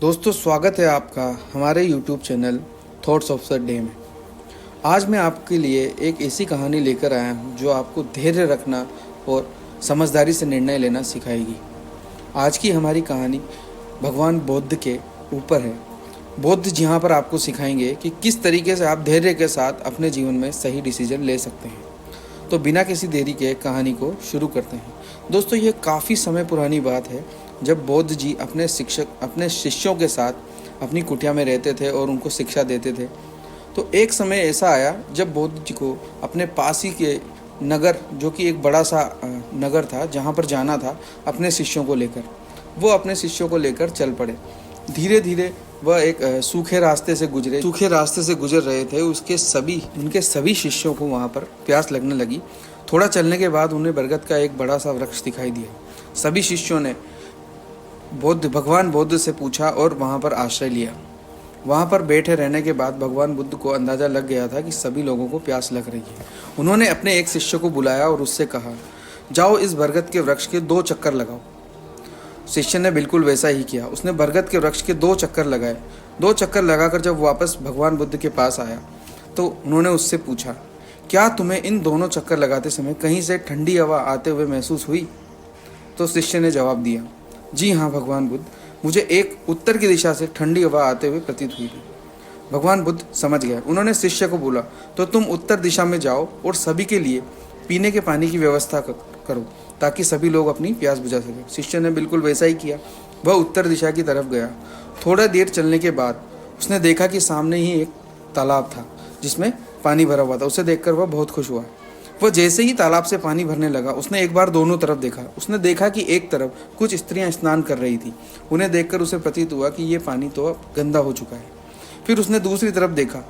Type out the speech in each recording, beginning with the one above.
दोस्तों, स्वागत है आपका हमारे YouTube channel thoughts of the day में। आज मैं आपके लिए एक ऐसी कहानी लेकर आया हूँ जो आपको धैर्य रखना और समझदारी से निर्णय लेना सिखाएगी। आज की हमारी कहानी भगवान बुद्ध के ऊपर है। बुद्ध जहाँ पर आपको सिखाएंगे कि किस तरीके से आप धैर्य के साथ अपने जीवन में सही डिसीजन ले सकते हैं। तो बिना किसी देरी के कहानी को शुरू करते हैं। दोस्तों, ये काफ़ी समय पुरानी बात है जब बुद्ध जी अपने शिष्यों के साथ अपनी कुटिया में रहते थे और उनको शिक्षा देते थे। तो एक समय ऐसा आया जब बुद्ध जी को अपने पास ही के नगर, जो कि एक बड़ा सा नगर था, जहाँ पर जाना था अपने शिष्यों को लेकर, वो अपने शिष्यों को लेकर चल पड़े। धीरे धीरे वह एक सूखे रास्ते से गुजर रहे थे। उनके सभी शिष्यों को वहाँ पर प्यास लगने लगी। थोड़ा चलने के बाद उन्हें बरगद का एक बड़ा सा वृक्ष दिखाई दिया। सभी शिष्यों ने भगवान बुद्ध से पूछा और वहाँ पर आश्रय लिया। वहाँ पर बैठे रहने के बाद भगवान बुद्ध को अंदाज़ा लग गया था कि सभी लोगों को प्यास लग रही है। उन्होंने अपने एक शिष्य को बुलाया और उससे कहा, जाओ इस बरगद के वृक्ष के 2 चक्कर लगाओ। शिष्य ने बिल्कुल वैसा ही किया। उसने बरगद के वृक्ष के 2 चक्कर लगाए। 2 चक्कर लगाकर जब वापस भगवान बुद्ध के पास आया तो उन्होंने उससे पूछा, क्या तुम्हें इन दोनों चक्कर लगाते समय कहीं से ठंडी हवा आते हुए महसूस हुई? तो शिष्य ने जवाब दिया, जी हाँ भगवान बुद्ध, मुझे एक उत्तर की दिशा से ठंडी हवा आते हुए प्रतीत हुई थी। भगवान बुद्ध समझ गए। उन्होंने शिष्य को बोला, तो तुम उत्तर दिशा में जाओ और सभी के लिए पीने के पानी की व्यवस्था करो ताकि सभी लोग अपनी प्यास बुझा सकें। शिष्य ने बिल्कुल वैसा ही किया। वह उत्तर दिशा की तरफ गया। थोड़ा देर चलने के बाद उसने देखा कि सामने ही एक तालाब था जिसमें पानी भरा हुआ था। उसे देखकर वह बहुत खुश हुआ। वह जैसे ही तालाब से पानी भरने लगा, उसने एक बार दोनों तरफ देखा। उसने देखा कि एक तरफ कुछ स्त्रियां स्नान कर रही थी। उन्हें देखकर उसे प्रतीत हुआ कि ये पानी तो अब गंदा हो चुका है। फिर उसने दूसरी तरफ देखा,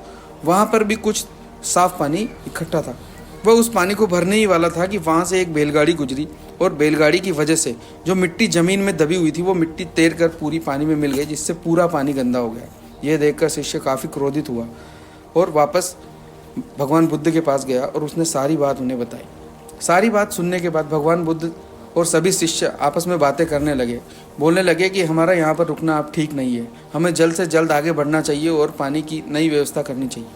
वहाँ पर भी कुछ साफ पानी इकट्ठा था। वह उस पानी को भरने ही वाला था कि वहाँ से एक बैलगाड़ी गुजरी और बैलगाड़ी की वजह से जो मिट्टी ज़मीन में दबी हुई थी वो मिट्टी तैर कर पूरी पानी में मिल गई, जिससे पूरा पानी गंदा हो गया। यह देखकर शिष्य काफ़ी क्रोधित हुआ और वापस भगवान बुद्ध के पास गया और उसने सारी बात उन्हें बताई। सारी बात सुनने के बाद भगवान बुद्ध और सभी शिष्य आपस में बातें करने लगे। बोलने लगे कि हमारा यहाँ पर रुकना अब ठीक नहीं है, हमें जल्द से जल्द आगे बढ़ना चाहिए और पानी की नई व्यवस्था करनी चाहिए।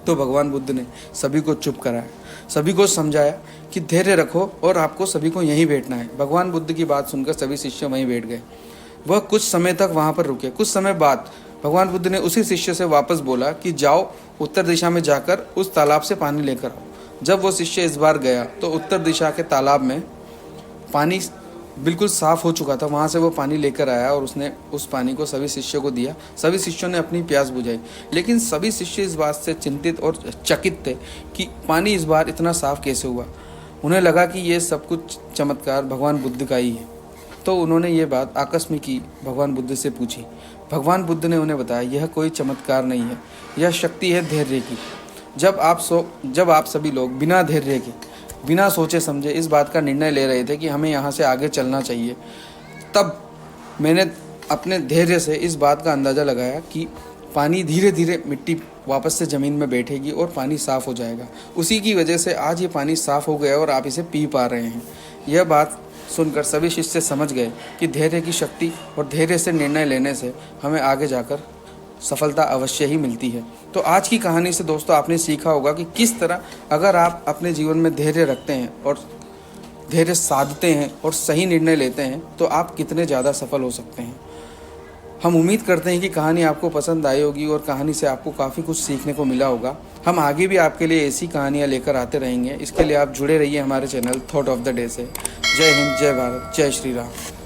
तो भगवान बुद्ध ने सभी को चुप कराया, सभी को समझाया कि धैर्य रखो और आपको सभी को यहीं बैठना है। भगवान बुद्ध की बात सुनकर सभी शिष्य वहीं बैठ गए। वह कुछ समय तक वहाँ पर रुके। कुछ समय बाद भगवान बुद्ध ने उसी शिष्य से वापस बोला कि जाओ उत्तर दिशा में जाकर उस तालाब से पानी लेकर आओ। जब वो शिष्य इस बार गया तो उत्तर दिशा के तालाब में पानी बिल्कुल साफ हो चुका था। वहाँ से वो पानी लेकर आया और उसने उस पानी को सभी शिष्यों को दिया। सभी शिष्यों ने अपनी प्यास बुझाई, लेकिन सभी शिष्य इस बात से चिंतित और चकित थे कि पानी इस बार इतना साफ कैसे हुआ। उन्हें लगा कि ये सब कुछ चमत्कार भगवान बुद्ध का ही है। तो उन्होंने ये बात आकस्मिक ही भगवान बुद्ध से पूछी। भगवान बुद्ध ने उन्हें बताया, यह कोई चमत्कार नहीं है, यह शक्ति है धैर्य की। जब आप सभी लोग बिना धैर्य के, बिना सोचे समझे इस बात का निर्णय ले रहे थे कि हमें यहाँ से आगे चलना चाहिए, तब मैंने अपने धैर्य से इस बात का अंदाज़ा लगाया कि पानी धीरे धीरे मिट्टी वापस से ज़मीन में बैठेगी और पानी साफ़ हो जाएगा। उसी की वजह से आज ये पानी साफ़ हो गया और आप इसे पी पा रहे हैं। यह बात सुनकर सभी शिष्य समझ गए कि धैर्य की शक्ति और धैर्य से निर्णय लेने से हमें आगे जाकर सफलता अवश्य ही मिलती है। तो आज की कहानी से दोस्तों आपने सीखा होगा कि किस तरह अगर आप अपने जीवन में धैर्य रखते हैं और धैर्य साधते हैं और सही निर्णय लेते हैं तो आप कितने ज़्यादा सफल हो सकते हैं। हम उम्मीद करते हैं कि कहानी आपको पसंद आई होगी और कहानी से आपको काफ़ी कुछ सीखने को मिला होगा। हम आगे भी आपके लिए ऐसी कहानियाँ लेकर आते रहेंगे। इसके लिए आप जुड़े रहिए हमारे channel thought of the day से। जय हिंद, जय भारत, जय श्री राम।